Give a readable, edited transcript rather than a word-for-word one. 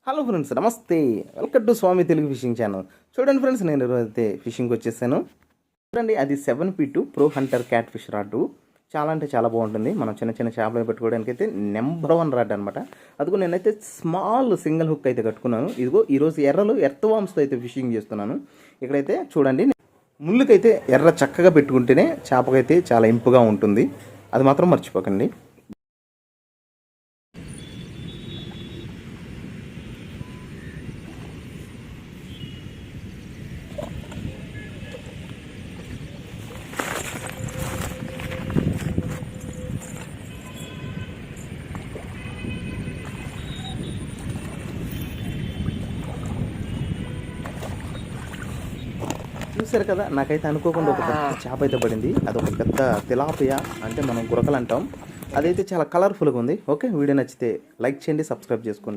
Hello friends, నమస్తే. Welcome to Swami Telugu fishing channel. చూడండి friends, నేను ఈరోజు అయితే ఫిషింగ్కి వచ్చేసాను. చూడండి, అది 7P2 pro hunter cat fish rod. చాలా అంటే చాలా బాగుంటుంది. మనం చిన్న చిన్న చేపలు పెట్టుకోవడానికి అయితే నెంబర్ 1 రాడ్ అనమాట. అదిగో నేనైతే స్మాల్ సింగిల్ హుక్ అయితే కట్టుకున్నాను. ఇదిగో ఈరోజు ఎర్రలు ఎర్త్ వామ్స్తో అయితే ఫిషింగ్ చేస్తున్నాను. ఇక్కడైతే చూడండి, ముళ్ళకైతే ఎర్ర చక్కగా పెట్టుకుంటేనే చేపకైతే చాలా ఇంపుగా ఉంటుంది. అది మాత్రం మర్చిపోకండి. చూసారు కదా, నాకైతే అనుకోకుండా ఒక పెద్ద చేప అయితే పడింది. అదొక పెద్ద తిలాపియా, అంటే మనం గురకలు అంటాం. అదైతే చాలా కలర్ఫుల్గా ఉంది. ఓకే, వీడియో నచ్చితే లైక్ చేయండి, సబ్స్క్రైబ్ చేసుకోండి.